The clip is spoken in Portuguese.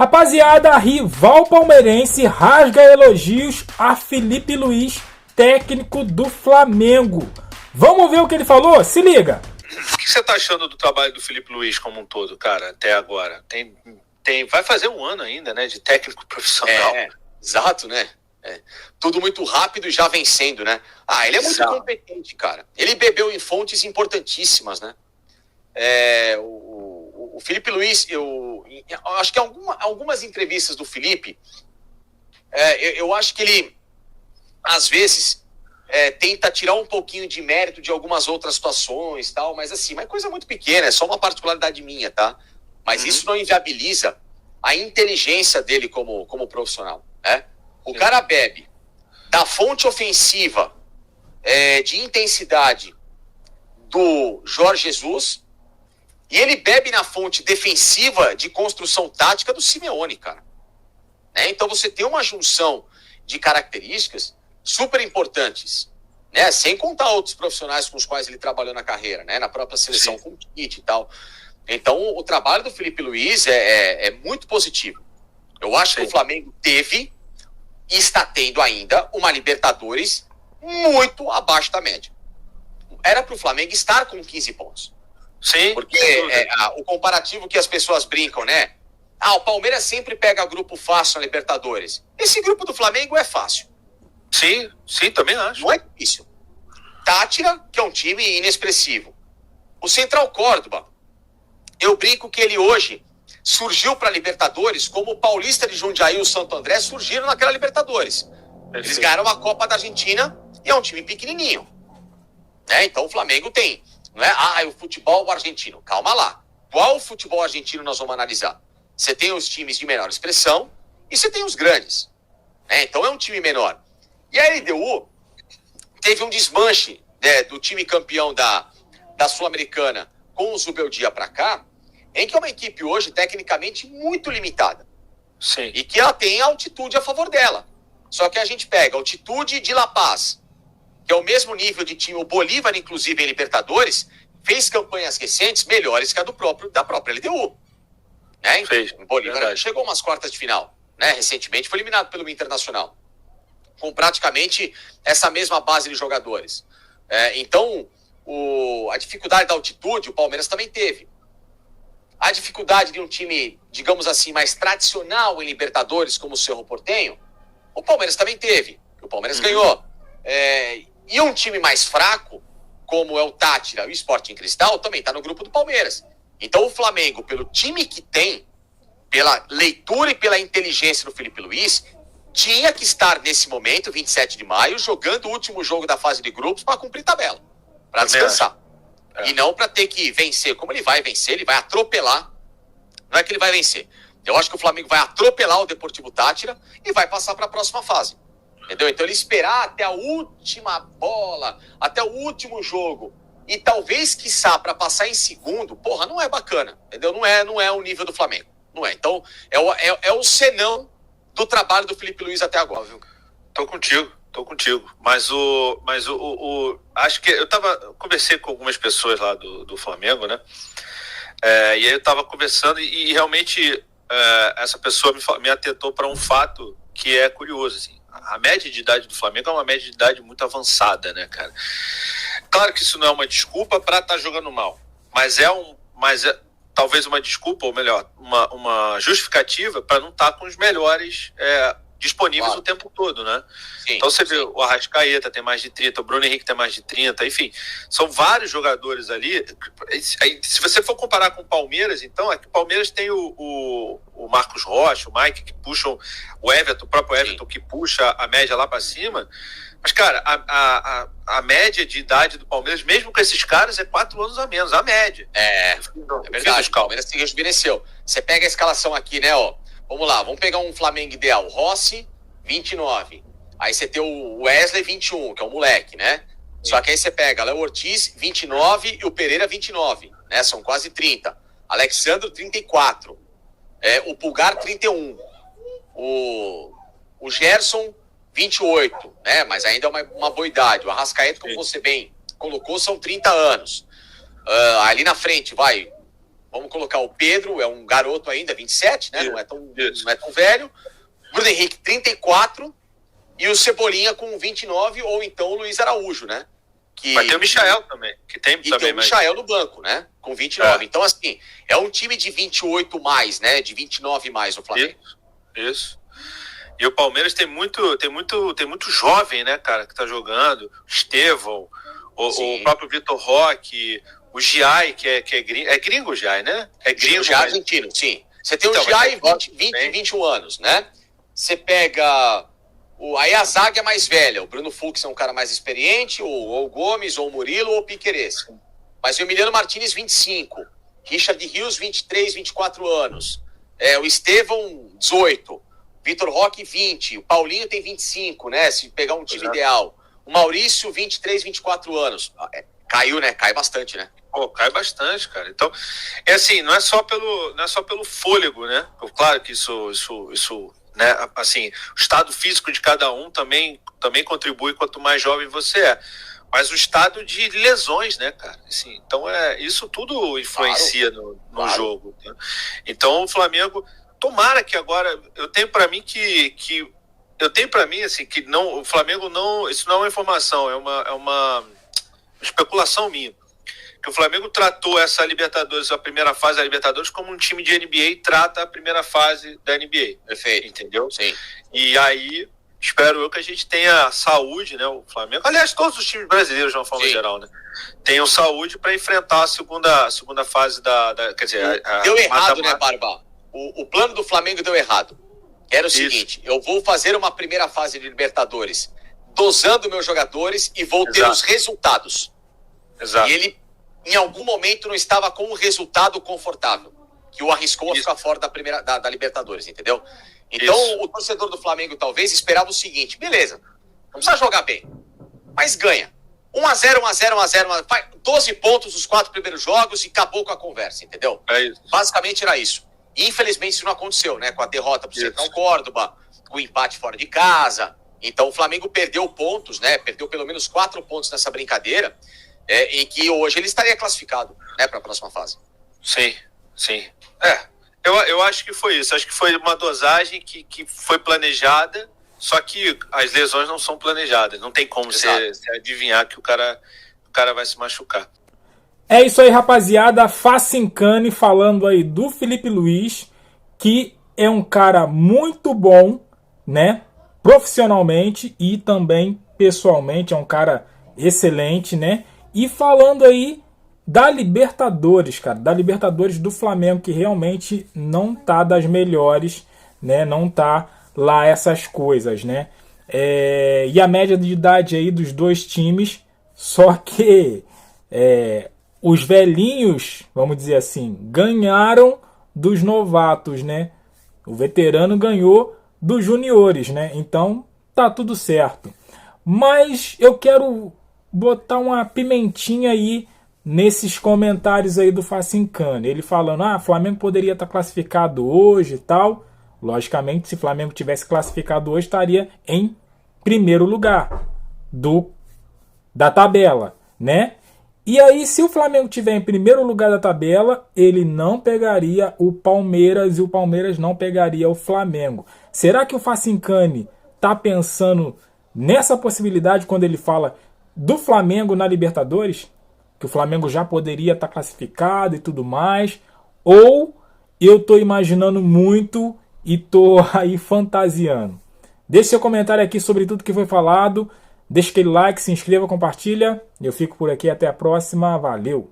Rapaziada, rival palmeirense rasga elogios a Felipe Luiz, técnico do Flamengo. Vamos ver o que ele falou? Se liga. O que você tá achando do trabalho do Felipe Luiz como um todo, cara, até agora? Vai fazer um ano ainda, né, de técnico profissional. Exato, né? Tudo muito rápido e já vencendo, né? Ele é muito competente, cara. Ele bebeu em fontes importantíssimas, né? O Felipe Luiz, eu acho que algumas entrevistas do Felipe, eu acho que ele, às vezes, tenta tirar um pouquinho de mérito de algumas outras situações, tal, mas assim, é coisa muito pequena, é só uma particularidade minha, tá? Mas isso não inviabiliza a inteligência dele como profissional, né? O cara bebe da fonte ofensiva de intensidade do Jorge Jesus e ele bebe na fonte defensiva de construção tática do Simeone, cara. Então você tem uma junção de características super importantes, né? Sem contar outros profissionais com os quais ele trabalhou na carreira, né? Na própria seleção com o Tite e tal. Então o trabalho do Felipe Luiz é muito positivo. Eu acho que o Flamengo teve e está tendo ainda uma Libertadores muito abaixo da média. Era para o Flamengo estar com 15 pontos. Sim. Porque o comparativo que as pessoas brincam, né? O Palmeiras sempre pega grupo fácil na Libertadores. Esse grupo do Flamengo é fácil. Sim, também acho. Não é difícil. Tátira, que é um time inexpressivo. O Central Córdoba, eu brinco que ele hoje surgiu para a Libertadores como o Paulista de Jundiaí e o Santo André surgiram naquela Libertadores. Eles ganharam a Copa da Argentina e é um time pequenininho. Então o Flamengo tem, não é? O futebol argentino. Calma lá. Qual futebol argentino nós vamos analisar? Você tem os times de menor expressão e você tem os grandes. Então é um time menor. E a LDU teve um desmanche do time campeão da Sul-Americana com o Zubeldia para cá, em que é uma equipe hoje tecnicamente muito limitada. Sim. E que ela tem altitude a favor dela. Só que a gente pega a altitude de La Paz, que é o mesmo nível de time, o Bolívar, inclusive, em Libertadores, fez campanhas recentes melhores que a da própria LDU. O Bolívar chegou umas quartas de final, né? Recentemente foi eliminado pelo Internacional, com praticamente essa mesma base de jogadores. Então, a dificuldade da altitude, o Palmeiras também teve. A dificuldade de um time, digamos assim, mais tradicional em Libertadores, como o Cerro Porteño, o Palmeiras também teve. O Palmeiras ganhou. E um time mais fraco, como é o Tátira e o Sporting Cristal, também está no grupo do Palmeiras. Então o Flamengo, pelo time que tem, pela leitura e pela inteligência do Felipe Luiz, tinha que estar nesse momento, 27 de maio, jogando o último jogo da fase de grupos para cumprir tabela, para descansar. E não para ter que vencer. Como ele vai vencer, ele vai atropelar. Não é que ele vai vencer. Eu acho que o Flamengo vai atropelar o Deportivo Tátira e vai passar para a próxima fase. Entendeu? Então ele esperar até a última bola, até o último jogo, e talvez, quiçá, para passar em segundo, não é bacana. Entendeu? Não é o nível do Flamengo. Não é. Então é o senão do trabalho do Felipe Luiz até agora, viu? Tô contigo. Mas acho que eu conversei com algumas pessoas lá do Flamengo, né? E aí eu tava conversando e realmente essa pessoa me atentou para um fato que é curioso, assim. A média de idade do Flamengo é uma média de idade muito avançada, né, cara? Claro que isso não é uma desculpa para estar jogando mal, mas é talvez uma desculpa, ou melhor, uma justificativa para não estar com os melhores disponíveis o tempo todo, né? Sim, então você vê, o Arrascaeta tem mais de 30, o Bruno Henrique tem mais de 30, enfim, são vários jogadores ali. Se você for comparar com o Palmeiras, então, é que o Palmeiras tem o Marcos Rocha, o Mike, que puxam o Everton, o próprio Everton, que puxa a média lá para cima. Mas, cara, a média de idade do Palmeiras, mesmo com esses caras, é 4 anos a menos, a média. É verdade, o Palmeiras se rejuvenesceu. Você pega a escalação aqui, né, ó. Vamos lá, vamos pegar um Flamengo ideal. Rossi, 29. Aí você tem o Wesley, 21, que é um moleque, né? Só que aí você pega Léo Ortiz, 29, e o Pereira, 29, né? São quase 30. Alexandro, 34. O Pulgar, 31. O Gerson, 28, né? Mas ainda é uma boa idade. O Arrascaeta, como você bem colocou, são 30 anos. Ali na frente, vai. vamos colocar o Pedro, é um garoto ainda, 27, né? Isso, não é tão velho. Bruno Henrique, 34, e o Cebolinha com 29, ou então o Luiz Araújo, né? Mas tem o Michael também, que tem E também. tem o Michael no banco, né? Com 29. Então, assim, é um time de 28 mais, né? De 29 mais o Flamengo. Isso. E o Palmeiras tem muito jovem, né, cara, que tá jogando. O Estevão, o próprio Vitor Roque, o Giai, que é gringo. É gringo o Giai, né? É gringo. Giai argentino, sim. Você tem Então, o Giai 21 anos, né? Você pega... Aí a zaga é mais velha. O Bruno Fux é um cara mais experiente, ou o Gomes, ou o Murilo, ou o Piquerez. Mas o Emiliano Martinez, 25. Richard Rios, 23, 24 anos. O Estevão, 18. Vitor Roque, 20. O Paulinho tem 25, né? Se pegar um time ideal. O Maurício, 23, 24 anos. Caiu, né? Cai bastante, né? Pô, cai bastante, cara. Então, é assim, não é só pelo fôlego, né? Claro que isso né? Assim, o estado físico de cada um também contribui quanto mais jovem você é. Mas o estado de lesões, né, cara? Assim, então, isso tudo influencia no jogo. Né? Então, o Flamengo, tomara que agora, eu tenho para mim assim, que não, o Flamengo não, isso não é uma informação, é uma especulação minha. Que o Flamengo tratou essa Libertadores, a primeira fase da Libertadores, como um time de NBA trata a primeira fase da NBA. Perfeito. Entendeu? Sim. E aí, espero eu que a gente tenha saúde, né? O Flamengo, aliás, todos os times brasileiros, de uma forma geral, né? Tenham saúde para enfrentar a segunda fase quer dizer, deu errado, né, Barba? O plano do Flamengo deu errado. Era o seguinte: eu vou fazer uma primeira fase de Libertadores dosando meus jogadores e vou ter os resultados. Exato. E ele, em algum momento, não estava com um resultado confortável, que o arriscou a ficar fora da Libertadores, entendeu? Então, o torcedor do Flamengo talvez esperava o seguinte: beleza, não precisa jogar bem, mas ganha. 1-0, 1-0, 1-0, 12 pontos nos 4 primeiros jogos e acabou com a conversa, entendeu? É isso. Basicamente era isso. E, infelizmente, isso não aconteceu, né? Com a derrota pro Central Córdoba, com o empate fora de casa. Então, o Flamengo perdeu pontos, né? Perdeu pelo menos 4 pontos nessa brincadeira, em que hoje ele estaria classificado, né, para a próxima fase. Sim. Eu acho que foi isso. Acho que foi uma dosagem que foi planejada, só que as lesões não são planejadas. Não tem como você adivinhar que o cara vai se machucar. É isso aí, rapaziada. Facincani falando aí do Felipe Luiz, que é um cara muito bom, né? Profissionalmente e também pessoalmente, é um cara excelente, né? E falando aí da Libertadores, cara, da Libertadores do Flamengo, que realmente não tá das melhores, né? Não tá lá essas coisas, né? E a média de idade aí dos dois times, só que os velhinhos, vamos dizer assim, ganharam dos novatos, né? O veterano ganhou dos juniores, né? Então tá tudo certo. Mas eu quero botar uma pimentinha aí nesses comentários aí do Facincani. Ele falando, Flamengo poderia estar classificado hoje e tal. Logicamente, se o Flamengo tivesse classificado hoje, estaria em primeiro lugar da tabela, né? E aí, se o Flamengo estiver em primeiro lugar da tabela, ele não pegaria o Palmeiras e o Palmeiras não pegaria o Flamengo. Será que o Facincani está pensando nessa possibilidade quando ele fala do Flamengo na Libertadores? Que o Flamengo já poderia estar classificado e tudo mais? Ou eu estou imaginando muito e estou aí fantasiando? Deixe seu comentário aqui sobre tudo que foi falado. Deixa aquele like, se inscreva, compartilha. Eu fico por aqui, até a próxima. Valeu!